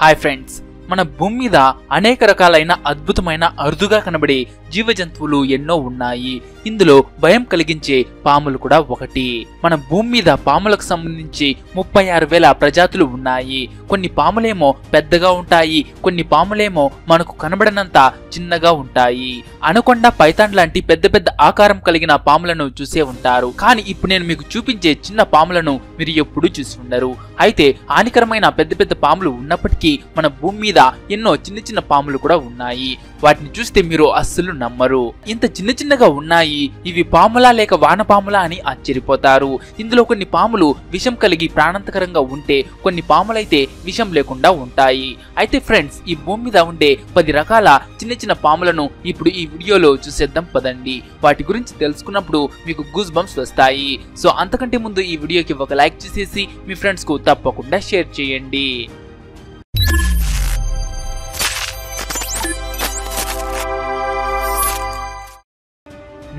Hi friends, మన భూమి మీద అనేక రకాలైన అద్భుతమైన అరుదుగా కనబడే జీవజంతువులు ఎన్నో ఉన్నాయి. ఇందులో భయం కలిగించే పాములు కూడా ఒకటి. మన భూమి మీద పాములకు సంబంధించి 36,000 ప్రజాతులు ఉన్నాయి. కొన్ని పాములేమో పెద్దగా ఉంటాయి, కొన్ని పాములేమో మనకు కనబడనంత చిన్నగా ఉంటాయి. అనకొండ, పైథాన్ లాంటి పెద్ద పెద్ద ఆకారం కలిగిన పాములను చూసే ఉంటారు. కానీ ఇప్పుడు నేను మీకు చూపించే చిన్న పాములను మీరు ఎప్పుడూ చూసి ఉండరు. అయితే హానికరమైన పెద్ద పెద్ద పాములు ఉన్నప్పటికీ మన భూమి మీద ఎన్నో చిన్న చిన్న పాములు కూడా ఉన్నాయి. వాటిని చూస్తే మీరు అస్సలు నమ్మరు. ఇంత చిన్న చిన్నగా ఉన్నాయి, ఇవి పాములా లేక వానపాములా అని ఆశ్చర్యపోతారు. ఇందులో కొన్ని పాములు విషం కలిగి ప్రాణాంతకరంగా ఉంటే, కొన్ని పాములైతే విషం లేకుండా ఉంటాయి. అయితే ఫ్రెండ్స్, ఈ భూమి మీద ఉండే 10 రకాల చిన్న చిన్న పాములను ఇప్పుడు ఈ వీడియోలో చూసేద్దాం పదండి. వాటి గురించి తెలుసుకున్నప్పుడు మీకు గూస్ బంప్స్ వస్తాయి. సో అంతకంటే ముందు ఈ వీడియోకి ఒక లైక్ చేసేసి మీ ఫ్రెండ్స్ కు తప్పకుండా షేర్ చేయండి.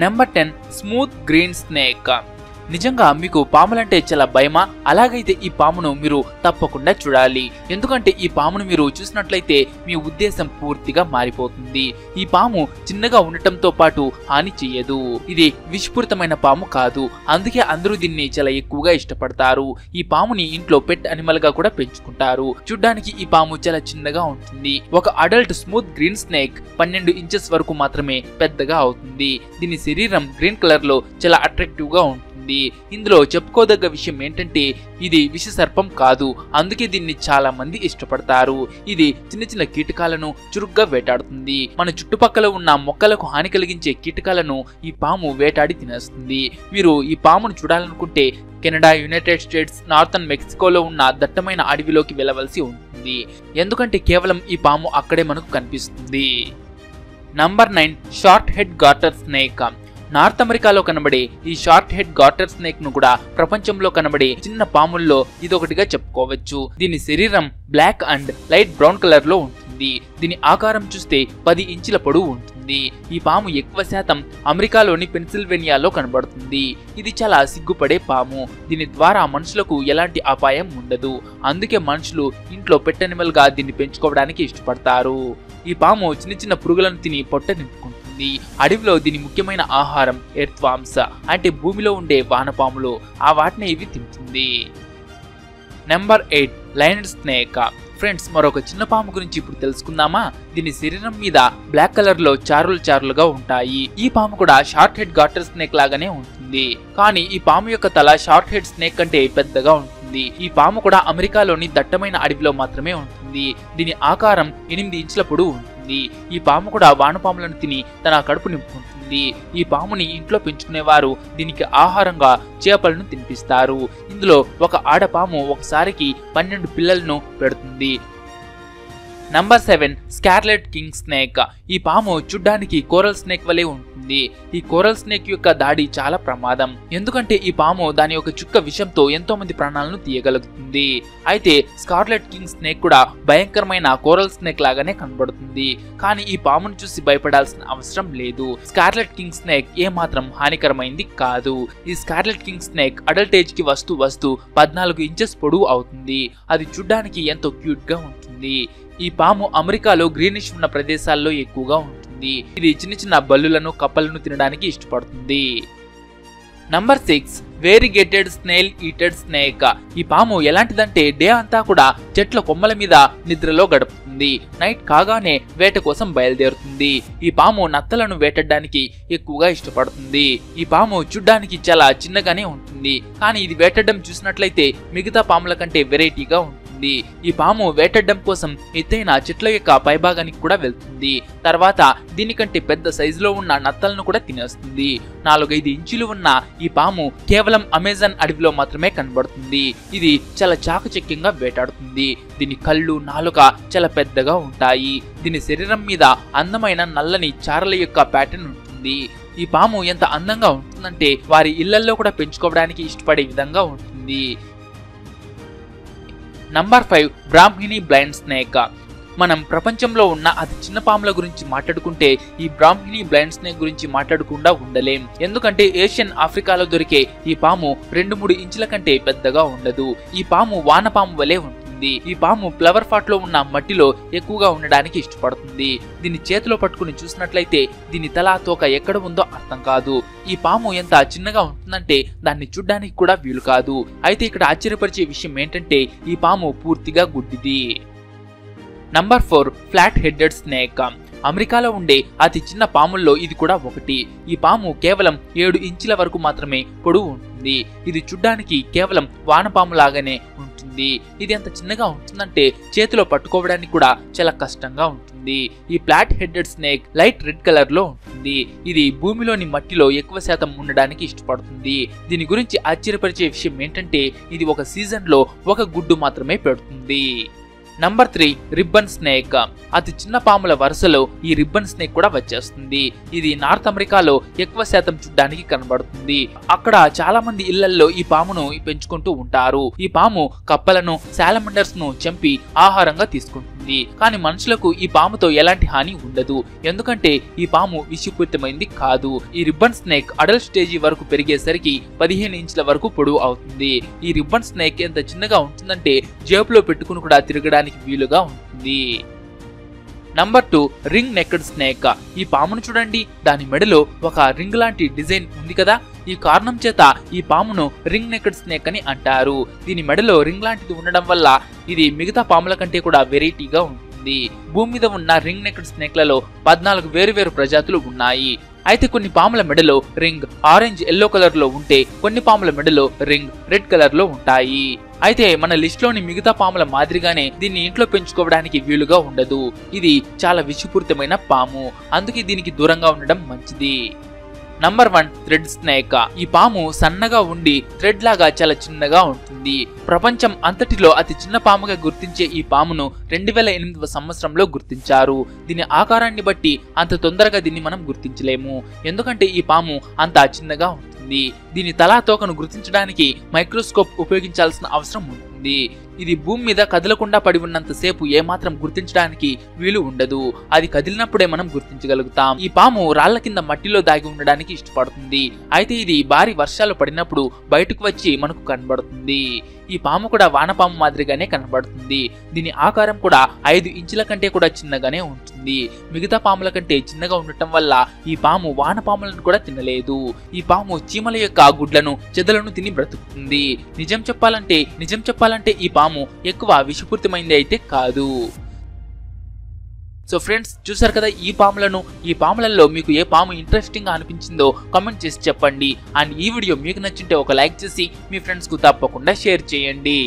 Number 10 smooth green snake. నిజంగా మీకు పాములంటే చాలా భయమా? అలాగైతే ఈ పామును మీరు తప్పకుండా చూడాలి. ఎందుకంటే ఈ పామును మీరు చూసినట్లయితే మీ ఉద్దేశం పూర్తిగా మారిపోతుంది. ఈ పాము చిన్నగా ఉండటంతో పాటు హాని చెయ్యదు. ఇది విషపూరితమైన పాము కాదు, అందుకే అందరూ దీన్ని చాలా ఎక్కువగా ఇష్టపడతారు. ఈ పాముని ఇంట్లో పెట్ అనిమల్ గా కూడా పెంచుకుంటారు. చూడ్డానికి ఈ పాము చాలా చిన్నగా ఉంటుంది. ఒక adult smooth green snake 12 inches వరకు మాత్రమే పెద్దగా అవుతుంది. దీని శరీరం గ్రీన్ కలర్ లో చాలా అట్రాక్టివ్ గా ఉంటుంది. ఇందులో చెప్పుకోదగ్గ విషయం ఏంటంటే ఇది విష సర్పం కాదు, అందుకే దీన్ని చాలా మంది ఇష్టపడతారు. ఇది చిన్న చిన్న కీటకాలను చురుగ్గా వేటాడుతుంది. మన చుట్టుపక్కల ఉన్న మొక్కలకు హాని కలిగించే కీటకాలను ఈ పాము వేటాడి తినేస్తుంది. మీరు ఈ పామును చూడాలనుకుంటే కెనడా, యునైటెడ్ స్టేట్స్, నార్థన్ మెక్సికోలో ఉన్న దట్టమైన అడవిలోకి వెళ్ళవలసి ఉంటుంది. ఎందుకంటే కేవలం ఈ పాము అక్కడే మనకు కనిపిస్తుంది. Number 9 short head garter snake. North అమెరికాలో కనబడే ఈ షార్ట్ హెడ్ గార్టర్ స్నేక్ ను కూడా ప్రపంచంలో కనబడే చిన్న పాముల్లో ఇదొకటిగా చెప్పుకోవచ్చు. దీని శరీరం black and light brown colour లో ఉంటుంది. దీని ఆకారం చూస్తే 10 ఇంచుల పొడవు ఉంటుంది. ఈ పాము ఎక్కువ శాతం అమెరికాలోని పెన్సిల్వేనియాలో కనబడుతుంది. ఇది చాలా సిగ్గుపడే పాము. దీని ద్వారా మనుషులకు ఎలాంటి అపాయం ఉండదు. అందుకే మనుషులు ఇంట్లో పెట్ అనిమల్ గా దీన్ని పెంచుకోవడానికి ఇష్టపడతారు. ఈ పాము చిన్న చిన్న పురుగులను తిని పొట్ట నింపుకుంటుంది. అడవిలో దీని ముఖ్యమైన ఆహారం ఎర్త్ వామ్స్, అంటే భూమిలో ఉండే వానపాములు. ఆ వాటిని ఇవి తింటుంది. Number 8 లయనెడ్ snake. ఫ్రెండ్స్, మరొక చిన్న పాము గురించి ఇప్పుడు తెలుసుకుందామా? దీని శరీరం మీద బ్లాక్ కలర్ లో చారులు చారులుగా ఉంటాయి. ఈ పాము కూడా షార్ట్ హెడ్ గార్టర్ స్నేక్ లాగానే ఉంటుంది. కానీ ఈ పాము యొక్క తల షార్ట్ హెడ్ స్నేక్ కంటే పెద్దగా ఉంటుంది. ఈ పాము కూడా అమెరికాలోని దట్టమైన అడవిలో మాత్రమే ఉంటుంది. దీని ఆకారం 8 ఇంచుల పొడవు ఉంటుంది. ఈ పాము కూడా వానపాములను తిని తన కడుపు నింపుకుంటుంది. ఈ పాముని ఇంట్లో పెంచుకునేవారు దీనికి ఆహారంగా చేపలను తినిపిస్తారు. ఇందులో ఒక ఆడపాము ఒకసారికి 12 పిల్లలను పెడుతుంది. Number 7 scarlet king snake. ఈ పాము చూడ్డానికి కోరల్ స్నేక్ వలె ఉంటుంది. ఈ కోరల్ స్నేక్ యొక్క దాడి చాలా ప్రమాదం. ఎందుకంటే ఈ పాము దాని యొక్క చుక్క విషంతో ఎంతో మంది ప్రాణాలను తీయగలుగుతుంది. అయితే స్కార్లెట్ కింగ్ స్నేక్ కూడా భయంకరమైన కోరల్ స్నేక్ లాగానే కనబడుతుంది. కానీ ఈ పామును చూసి భయపడాల్సిన అవసరం లేదు. స్కార్లెట్ కింగ్ స్నేక్ ఏమాత్రం హానికరమైంది కాదు. ఈ scarlet king snake adult age కి వస్తూ 14 ఇంచెస్ పొడవు అవుతుంది. అది చూడ్డానికి ఎంతో క్యూట్ గా ఉంటుంది. ఈ పాము అమెరికాలో గ్రీనిష్ ఉన్న ప్రదేశాల్లో ఎక్కువగా ఉంటుంది. ఇది చిన్న చిన్న బల్లులను, కప్పలను తినడానికి ఇష్టపడుతుంది. Number 6 variegated snail eater snake. ఈ పాము ఎలాంటిదంటే డే అంతా కూడా చెట్ల కొమ్మల మీద నిద్రలో గడుపుతుంది. నైట్ కాగానే వేట కోసం బయలుదేరుతుంది. ఈ పాము నత్తలను వేటాడడానికి ఎక్కువగా ఇష్టపడుతుంది. ఈ పాము చూడ్డానికి చాలా చిన్నగానే ఉంటుంది, కానీ ఇది వేటాడడం చూసినట్లయితే మిగతా పాముల కంటే వెరైటీగా ఉంటుంది. ఈ పాము వేటాడడం కోసం ఎత్తైన చెట్ల యొక్క పైభాగానికి కూడా వెళ్తుంది. తర్వాత దీనికంటే పెద్ద సైజులో ఉన్న నత్తలను కూడా తినేస్తుంది. 4-5 ఇంచులు ఉన్న ఈ పాము కేవలం అమెజాన్ అడవిలో మాత్రమే కనబడుతుంది. ఇది చాలా చాకచక్యంగా వేటాడుతుంది. దీని కళ్ళు, నాలుక చాలా పెద్దగా ఉంటాయి. దీని శరీరం మీద అందమైన నల్లని చారల యొక్క ప్యాటర్న్ ఉంటుంది. ఈ పాము ఎంత అందంగా ఉంటుందంటే వారి ఇళ్లల్లో కూడా పెంచుకోవడానికి ఇష్టపడే విధంగా ఉంటుంది. Number 5 Brahmani blind snake. మనం ప్రపంచంలో ఉన్న అతి చిన్న పాముల గురించి మాట్లాడుకుంటే ఈ బ్రాహ్మిణి బ్లైండ్ స్నేక్ గురించి మాట్లాడకుండా ఉండలేం. ఎందుకంటే ఏషియన్, ఆఫ్రికాలో దొరికే ఈ పాము 2-3 ఇంచుల కంటే పెద్దగా ఉండదు. ఈ పాము వానపాము వలె ఉంటుంది. ఉంటుంది. ఈ పాము ఫ్లవర్ పాట్ లో ఉన్న మట్టిలో ఎక్కువగా ఉండడానికి ఇష్టపడుతుంది. దీన్ని చేతిలో పట్టుకుని చూసినట్లయితే దీని తల తోక ఎక్కడ ఉందో అర్థం కాదు. ఈ పాము ఎంత చిన్నగా ఉంటుందంటే దాన్ని చూడ్డానికి కూడా వీలు కాదు. అయితే ఇక్కడ ఆశ్చర్యపరిచే విషయం ఏంటంటే ఈ పాము పూర్తిగా గుడ్డిది. Number 4 flat headed snake. అమెరికాలో ఉండే అతి చిన్న పాముల్లో ఇది కూడా ఒకటి. ఈ పాము కేవలం 7 ఇంచుల వరకు మాత్రమే పొడవు ఉంటుంది. ఇది చూడ్డానికి కేవలం వానపాము లాగానే ఉంటుంది. ఇది ఎంత చిన్నగా ఉంటుందంటే చేతిలో పట్టుకోవడానికి కూడా చాలా కష్టంగా ఉంటుంది. ఈ flat headed snake light red colour లో ఉంటుంది. ఇది భూమిలోని మట్టిలో ఎక్కువ శాతం ఉండడానికి ఇష్టపడుతుంది. దీని గురించి ఆశ్చర్యపరిచే విషయం ఏంటంటే ఇది ఒక సీజన్ లో ఒక గుడ్డు మాత్రమే పెడుతుంది. Number 3 ribbon snake. అతి చిన్న పాముల వరుసలో ఈ రిబ్బన్ స్నేక్ కూడా వచ్చేస్తుంది. ఇది నార్త్ అమెరికాలో ఎక్కువ శాతం చూడ్డానికి కనబడుతుంది. అక్కడ చాలా మంది ఇళ్లల్లో ఈ పామును పెంచుకుంటూ ఉంటారు. ఈ పాము కప్పలను, సాలమండర్స్ ను చంపి ఆహారంగా తీసుకుంటుంది. కానీ మనుషులకు ఈ పాముతో ఎలాంటి హాని ఉండదు. ఎందుకంటే ఈ పాము విషపూరితమైంది కాదు. ఈ రిబ్బన్ స్నేక్ అడల్ట్ స్టేజీ వరకు పెరిగేసరికి 15 ఇంచుల వరకు పొడవు అవుతుంది. ఈ రిబ్బన్ స్నేక్ ఎంత చిన్నగా ఉంటుందంటే జేబులో పెట్టుకుని కూడా తిరగడానికి వీలుగా ఉంటుంది. Number 2 ring నెక్డ్ snake. ఈ పామును చూడండి, దాని మెడలో ఒక రింగ్ లాంటి డిజైన్ ఉంది కదా. ఈ కారణం చేత ఈ పామును రింగ్ నెక్డ్ స్నేక్ అని అంటారు. దీని మెడలో రింగ్ లాంటిది ఉండడం వల్ల ఇది మిగతా పాముల కంటే కూడా వెరైటీగా ఉంటుంది. భూమి మీద ఉన్న రింగ్ నెక్డ్ స్నేక్లలో 14 వేరు ప్రజాతులు ఉన్నాయి. అయితే కొన్ని పాముల మెడలో రింగ్ ఆరెంజ్ ఎల్లో కలర్ లో ఉంటే కొన్ని పాముల మెడలో రింగ్ రెడ్ కలర్ లో ఉంటాయి. అయితే మన లిస్ట్ లోని మిగతా పాముల మాదిరిగానే దీన్ని ఇంట్లో పెంచుకోవడానికి వీలుగా ఉండదు. ఇది చాలా విషపూరితమైన పాము, అందుకే దీనికి దూరంగా ఉండడం మంచిది. Number 1 thread snake. ఈ పాము సన్నగా ఉండి థ్రెడ్ లాగా చాలా చిన్నగా ఉంటుంది. ప్రపంచం అంతటిలో అతి చిన్న పాముగా గుర్తించే ఈ పామును 2008వ సంవత్సరంలో గుర్తించారు. దీని ఆకారాన్ని బట్టి అంత తొందరగా దీన్ని మనం గుర్తించలేము. ఎందుకంటే ఈ పాము అంత చిన్నగా ఉంటుంది. దీని తలా తోకను గుర్తించడానికి మైక్రోస్కోప్ ఉపయోగించాల్సిన అవసరం ఉంటుంది. ఇది భూమి మీద కదలకుండా పడి ఉన్నంత సేపు ఏమాత్రం గుర్తించడానికి వీలు ఉండదు. అది కదిలినప్పుడే మనం గుర్తించగలుగుతాం. ఈ పాము రాళ్ల కింద మట్టిలో దాగి ఉండడానికి ఇష్టపడుతుంది. అయితే ఇది భారీ వర్షాలు పడినప్పుడు బయటకు వచ్చి మనకు కనబడుతుంది. ఈ పాము కూడా వానపాము మాదిరిగానే కనబడుతుంది. దీని ఆకారం కూడా 5 ఇంచుల కంటే కూడా చిన్నగానే ఉంటుంది. మిగతా పాముల కంటే చిన్నగా ఉండటం వల్ల ఈ పాము వానపాములను కూడా తినలేదు. ఈ పాము చీమల యొక్క గుడ్లను, చెదలను తిని బ్రతుకుతుంది. నిజం చెప్పాలంటే ఈ పాము ఎక్కువ విషపూరితమైంది అయితే కాదు. సో ఫ్రెండ్స్, చూసారు కదా ఈ పాములలో మీకు ఏ పాము ఇంట్రెస్టింగ్ గా అనిపించిందో కామెంట్ చేసి చెప్పండి. అండ్ ఈ వీడియో మీకు నచ్చింటే ఒక లైక్ చేసి మీ ఫ్రెండ్స్ కు తప్పకుండా షేర్ చేయండి.